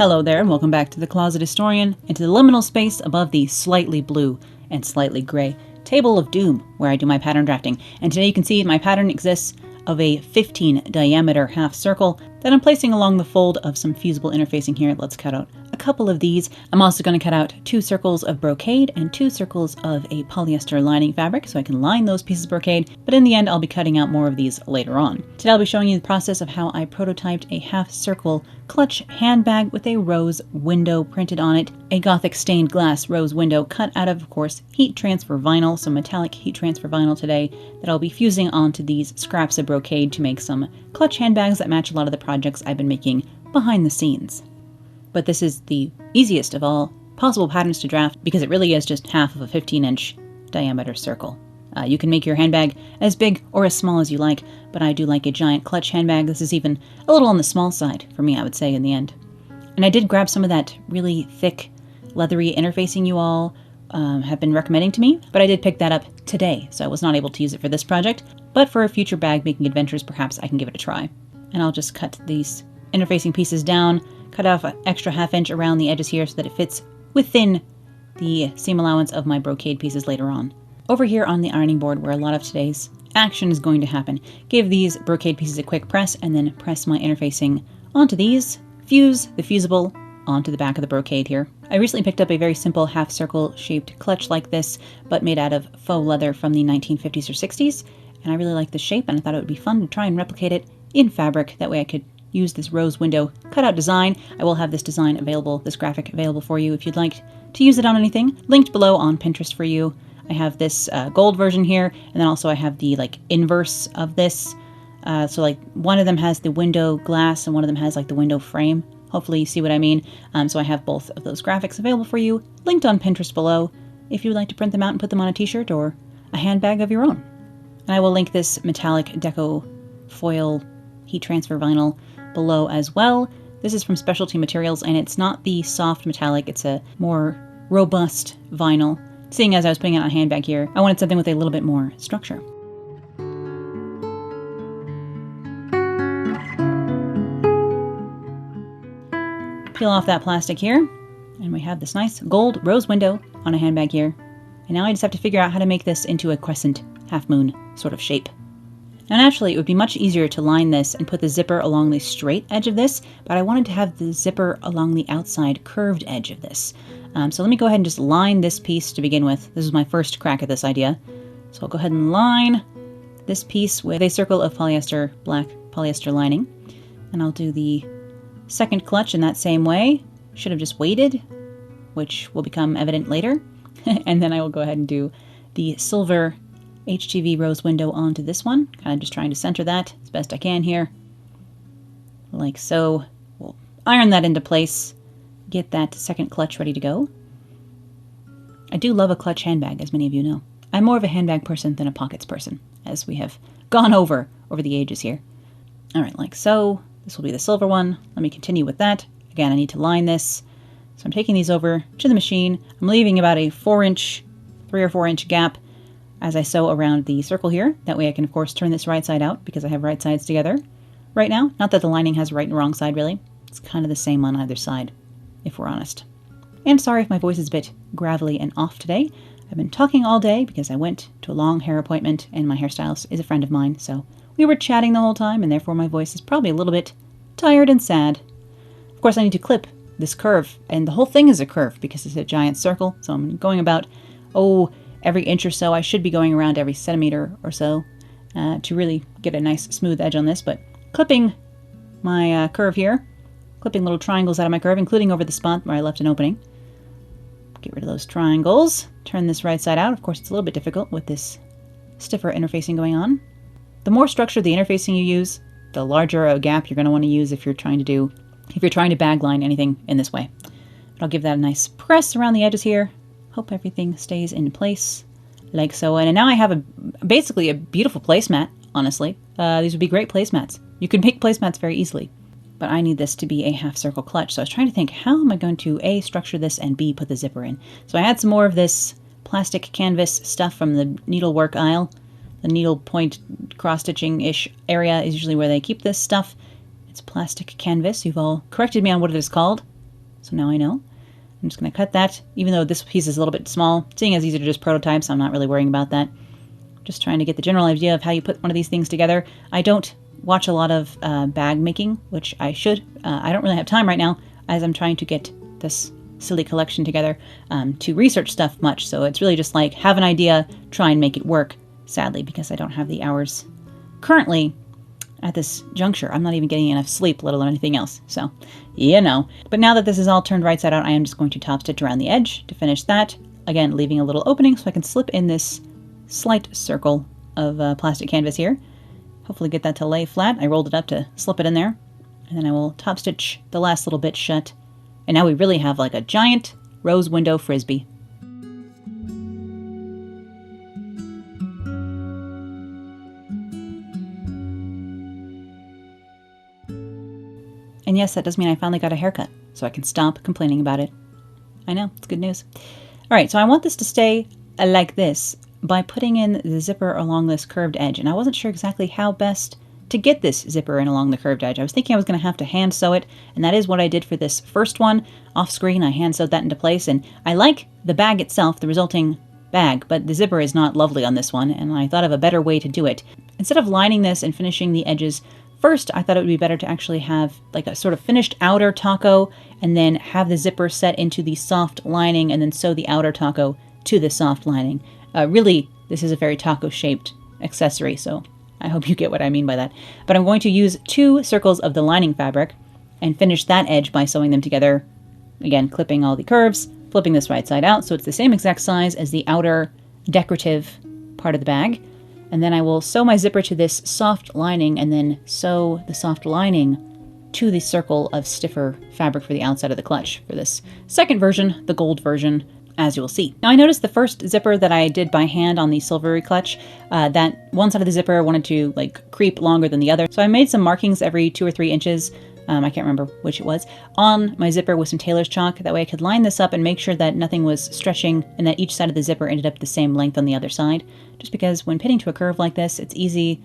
Hello there, and welcome back to the Closet Historian, into the liminal space above the slightly blue and slightly gray Table of Doom, where I do my pattern drafting. And today you can see my pattern exists of a 15 diameter half circle that I'm placing along the fold of some fusible interfacing here. Let's cut out a couple of these. I'm also going to cut out 2 circles of brocade and 2 circles of a polyester lining fabric so I can line those pieces of brocade, but in the end I'll be cutting out more of these later on. Today I'll be showing you the process of how I prototyped a half circle clutch handbag with a rose window printed on it, a Gothic stained glass rose window cut out of course, heat transfer vinyl, some metallic heat transfer vinyl today that I'll be fusing onto these scraps of brocade to make some clutch handbags that match a lot of the projects I've been making behind the scenes. But this is the easiest of all possible patterns to draft because it really is just half of a 15-inch diameter circle. You can make your handbag as big or as small as you like, but I do like a giant clutch handbag. This is even a little on the small side for me, I would say, in the end. And I did grab some of that really thick, leathery interfacing you all have been recommending to me, but I did pick that up today, so I was not able to use it for this project. But for future bag making adventures, perhaps I can give it a try. And I'll just cut these interfacing pieces down, cut off an extra ½ inch around the edges here so that it fits within the seam allowance of my brocade pieces later on. Over here on the ironing board, where a lot of today's action is going to happen, give these brocade pieces a quick press and then press my interfacing onto these, fuse the fusible onto the back of the brocade here. I recently picked up a very simple half circle shaped clutch like this, but made out of faux leather from the 1950s or 60s, and I really like the shape and I thought it would be fun to try and replicate it in fabric. That way I could use this rose window cutout design. I will have this design available, this graphic available for you if you'd like to use it on anything. Linked below on Pinterest for you. I have this gold version here, and then also I have the inverse of this. So one of them has the window glass and one of them has the window frame. Hopefully you see what I mean. So I have both of those graphics available for you, linked on Pinterest below, if you would like to print them out and put them on a t-shirt or a handbag of your own. And I will link this metallic deco foil heat transfer vinyl below as well. This is from Specialty Materials, and it's not the soft metallic, it's a more robust vinyl. Seeing as I was putting it on a handbag here, I wanted something with a little bit more structure. Peel off that plastic here, and we have this nice gold rose window on a handbag here. And now I just have to figure out how to make this into a crescent, half-moon sort of shape. Now naturally, it would be much easier to line this and put the zipper along the straight edge of this, but I wanted to have the zipper along the outside curved edge of this. So let me go ahead and just line this piece to begin with. This is my first crack at this idea. So I'll go ahead and line this piece with a circle of polyester, black polyester lining. And I'll do the second clutch in that same way. Should have just waited, which will become evident later. And then I will go ahead and do the silver HTV rose window onto this one. Kind of just trying to center that as best I can here. Like so. We'll iron that into place. Get that second clutch ready to go. I do love a clutch handbag, as many of you know. I'm more of a handbag person than a pockets person, as we have gone over the ages here. Alright, like so. This will be the silver one. Let me continue with that. Again, I need to line this. So I'm taking these over to the machine. I'm leaving about a 3 or 4 inch gap as I sew around the circle here. That way I can, of course, turn this right side out because I have right sides together right now. Not that the lining has right and wrong side, really. It's kind of the same on either side, if we're honest. And sorry if my voice is a bit gravelly and off today. I've been talking all day because I went to a long hair appointment and my hairstylist is a friend of mine, so we were chatting the whole time and therefore my voice is probably a little bit tired and sad. Of course, I need to clip this curve, and the whole thing is a curve because it's a giant circle, so I'm going about, every inch or so. I should be going around every centimeter or so to really get a nice smooth edge on this, but clipping my curve here, clipping little triangles out of my curve, including over the spot where I left an opening. Get rid of those triangles. Turn this right side out. Of course, it's a little bit difficult with this stiffer interfacing going on. The more structured the interfacing you use, the larger a gap you're going to want to use if you're trying to bag line anything in this way. But I'll give that a nice press around the edges here. Hope everything stays in place like so. And now I have basically a beautiful placemat, honestly. These would be great placemats. You can make placemats very easily. But I need this to be a half circle clutch. So I was trying to think, how am I going to A, structure this, and B, put the zipper in? So I had some more of this plastic canvas stuff from the needlework aisle. The needle point cross-stitching-ish area is usually where they keep this stuff. It's plastic canvas. You've all corrected me on what it is called. So now I know. I'm just going to cut that, even though this piece is a little bit small. Seeing as these are just prototypes, I'm not really worrying about that. Just trying to get the general idea of how you put one of these things together. I don't watch a lot of bag making, which I should. I don't really have time right now, as I'm trying to get this silly collection together to research stuff much. So it's really just like, have an idea, try and make it work, sadly, because I don't have the hours currently at this juncture. I'm not even getting enough sleep, let alone anything else. So, you know. But now that this is all turned right side out, I am just going to top stitch around the edge to finish that. Again, leaving a little opening so I can slip in this slight circle of plastic canvas here. Hopefully get that to lay flat. I rolled it up to slip it in there. And then I will top stitch the last little bit shut. And now we really have like a giant rose window frisbee. And yes, that does mean I finally got a haircut, so I can stop complaining about it. I know, it's good news. All right, so I want this to stay like this by putting in the zipper along this curved edge. And I wasn't sure exactly how best to get this zipper in along the curved edge. I was thinking I was going to have to hand sew it, and that is what I did for this first one. Off screen, I hand sewed that into place, and I like the bag itself, the resulting bag, but the zipper is not lovely on this one, and I thought of a better way to do it. Instead of lining this and finishing the edges first, I thought it would be better to actually have like a sort of finished outer taco and then have the zipper set into the soft lining and then sew the outer taco to the soft lining. Really, this is a very taco-shaped accessory, so I hope you get what I mean by that. But I'm going to use 2 circles of the lining fabric and finish that edge by sewing them together. Again, clipping all the curves, flipping this right side out so it's the same exact size as the outer decorative part of the bag. And then I will sew my zipper to this soft lining and then sew the soft lining to the circle of stiffer fabric for the outside of the clutch for this second version, the gold version, as you will see. Now I noticed the first zipper that I did by hand on the silvery clutch, that one side of the zipper wanted to like creep longer than the other. So I made some markings every 2 or 3 inches, I can't remember which it was, on my zipper with some tailor's chalk. That way I could line this up and make sure that nothing was stretching and that each side of the zipper ended up the same length on the other side. Just because when pinning to a curve like this, it's easy.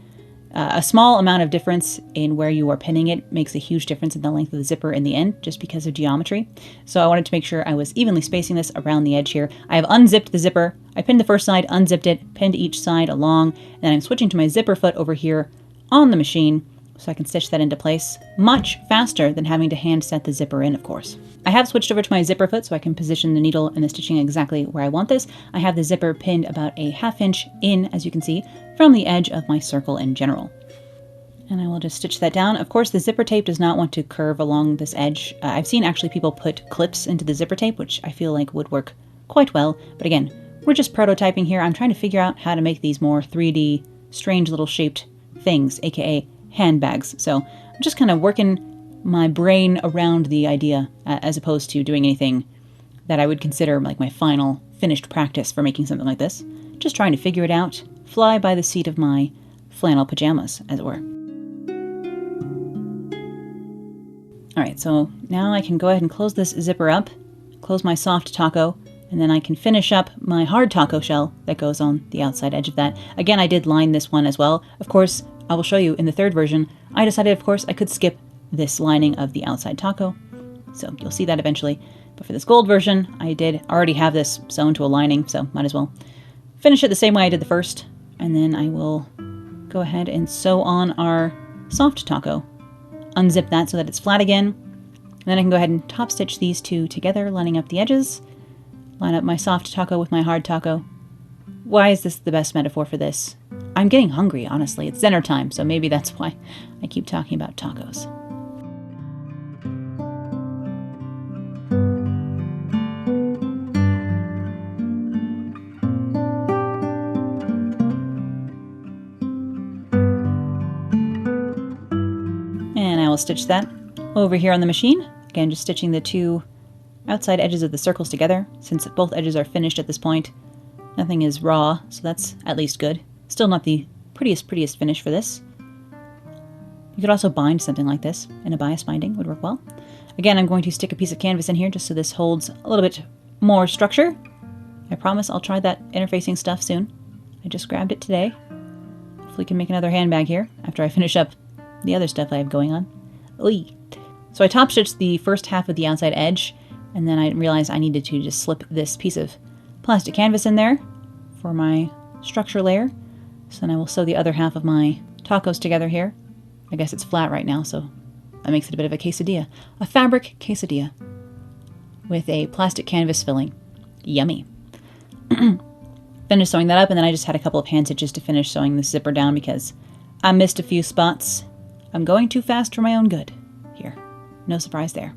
A small amount of difference in where you are pinning it makes a huge difference in the length of the zipper in the end, just because of geometry. So I wanted to make sure I was evenly spacing this around the edge here. I have unzipped the zipper. I pinned the first side, unzipped it, pinned each side along, and then I'm switching to my zipper foot over here on the machine so I can stitch that into place much faster than having to hand set the zipper in, of course. I have switched over to my zipper foot so I can position the needle and the stitching exactly where I want this. I have the zipper pinned about a 1/2 inch in, as you can see, from the edge of my circle in general. And I will just stitch that down. Of course, the zipper tape does not want to curve along this edge. I've seen actually people put clips into the zipper tape, which I feel like would work quite well. But again, we're just prototyping here. I'm trying to figure out how to make these more 3D, strange little shaped things, aka handbags. So I'm just kind of working my brain around the idea as opposed to doing anything that I would consider like my final finished practice for making something like this. Just trying to figure it out, fly by the seat of my flannel pajamas, as it were. Alright, so now I can go ahead and close this zipper up, close my soft taco, and then I can finish up my hard taco shell that goes on the outside edge of that. Again, I did line this one as well. Of course, I will show you in the third version. I decided, of course, I could skip this lining of the outside taco, so you'll see that eventually. But for this gold version, I did already have this sewn to a lining, so might as well finish it the same way I did the first, and then I will go ahead and sew on our soft taco. Unzip that so that it's flat again, and then I can go ahead and top stitch these two together, lining up the edges, line up my soft taco with my hard taco. Why is this the best metaphor for this? I'm getting hungry, honestly. It's dinner time, so maybe that's why I keep talking about tacos. And I will stitch that over here on the machine. Again, just stitching the 2 outside edges of the circles together, since both edges are finished at this point. Nothing is raw, so that's at least good. Still not the prettiest finish for this. You could also bind something like this in a bias binding, would work well. Again, I'm going to stick a piece of canvas in here just so this holds a little bit more structure. I promise I'll try that interfacing stuff soon. I just grabbed it today. Hopefully we can make another handbag here after I finish up the other stuff I have going on. Oy. So I top stitched the first half of the outside edge, And then I realized I needed to just slip this piece of plastic canvas in there for my structure layer. So then I will sew the other half of my tacos together here. I guess it's flat right now, so that makes it a bit of a quesadilla. A fabric quesadilla with a plastic canvas filling. Yummy. Finished sewing that up, and then I just had a couple of hand stitches to finish sewing the zipper down because I missed a few spots. I'm going too fast for my own good here. No surprise there.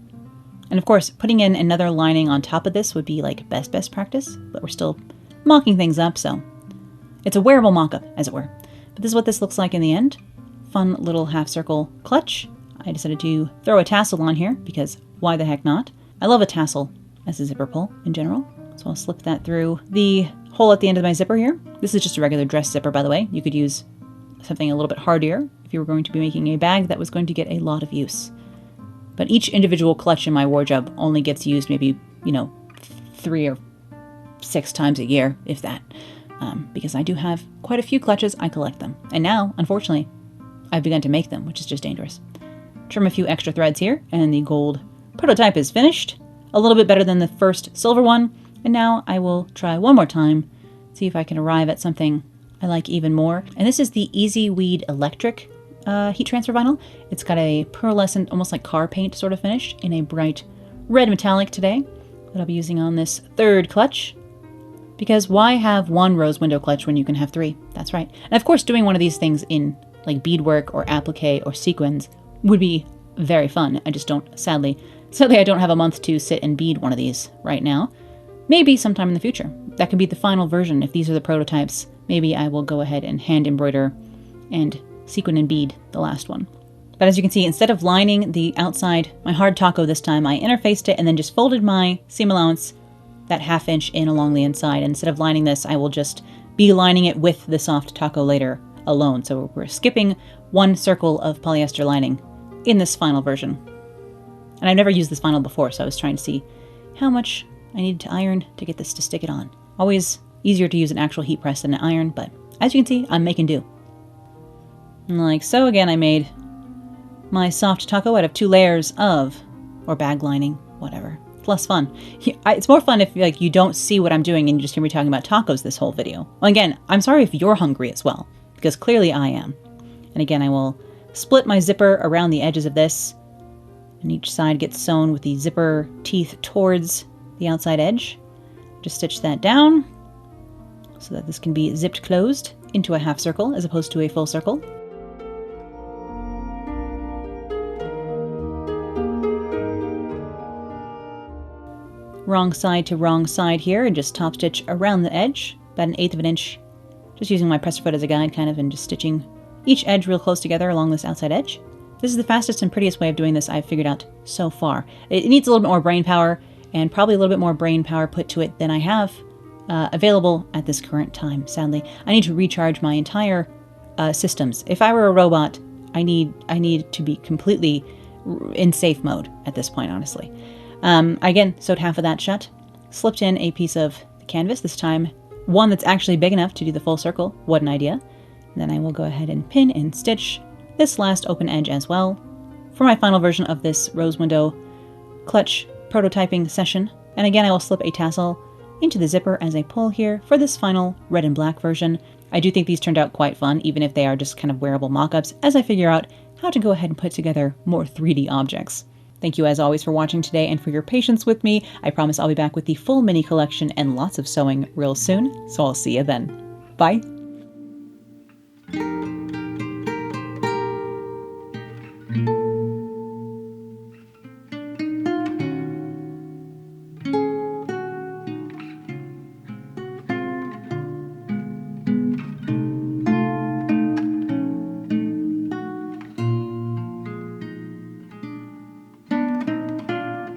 And of course, putting in another lining on top of this would be like best practice, but we're still mocking things up, so it's a wearable mock-up, as it were. But this is what this looks like in the end. Fun little half circle clutch. I decided to throw a tassel on here because why the heck not? I love a tassel as a zipper pull in general. So I'll slip that through the hole at the end of my zipper here. This is just a regular dress zipper, by the way. You could use something a little bit hardier if you were going to be making a bag that was going to get a lot of use. But each individual clutch in my wardrobe only gets used maybe, 3 or 6 times a year, if that. Because I do have quite a few clutches, I collect them. And now, unfortunately, I've begun to make them, which is just dangerous. Trim a few extra threads here, and the gold prototype is finished. A little bit better than the first silver one. And now I will try one more time, see if I can arrive at something I like even more. And this is the Easy Weed Electric heat transfer vinyl. It's got a pearlescent, almost like car paint sort of finish in a bright red metallic today that I'll be using on this third clutch. Because why have one rose window clutch when you can have 3? That's right. And of course, doing one of these things in like beadwork or applique or sequins would be very fun. I just don't, sadly, I don't have a month to sit and bead one of these right now. Maybe sometime in the future. That could be the final version. If these are the prototypes, maybe I will go ahead and hand embroider and sequin and bead the last one. But as you can see, instead of lining the outside, my hard taco this time, I interfaced it and then just folded my seam allowance that 1/2 inch in along the inside. And instead of lining this, I will just be lining it with the soft taco later alone. So we're skipping one circle of polyester lining in this final version. And I've never used this vinyl before, so I was trying to see how much I needed to iron to get this to stick it on. Always easier to use an actual heat press than an iron, but as you can see, I'm making do. And like so, again, I made my soft taco out of 2 layers of, or bag lining, whatever. It's less fun. It's more fun if you don't see what I'm doing and you just hear me talking about tacos this whole video. Well, again, I'm sorry if you're hungry as well, because clearly I am. And again, I will split my zipper around the edges of this, and each side gets sewn with the zipper teeth towards the outside edge. Just stitch that down so that this can be zipped closed into a half circle as opposed to a full circle. Wrong side to wrong side here, and just top stitch around the edge, about 1/8 of an inch. Just using my presser foot as a guide kind of, and just stitching each edge real close together along this outside edge. This is the fastest and prettiest way of doing this I've figured out so far. It needs a little bit more brain power, and probably a little bit more brain power put to it than I have available at this current time, sadly. I need to recharge my entire systems. If I were a robot, I need to be completely in safe mode at this point, honestly. Again, sewed half of that shut, slipped in a piece of the canvas, this time one that's actually big enough to do the full circle. What an idea. And then I will go ahead and pin and stitch this last open edge as well for my final version of this rose window clutch prototyping session. And again, I will slip a tassel into the zipper as a pull here for this final red and black version. I do think these turned out quite fun, even if they are just kind of wearable mock-ups, as I figure out how to go ahead and put together more 3D objects. Thank you as always for watching today and for your patience with me. I promise I'll be back with the full mini collection and lots of sewing real soon, so I'll see you then. Bye!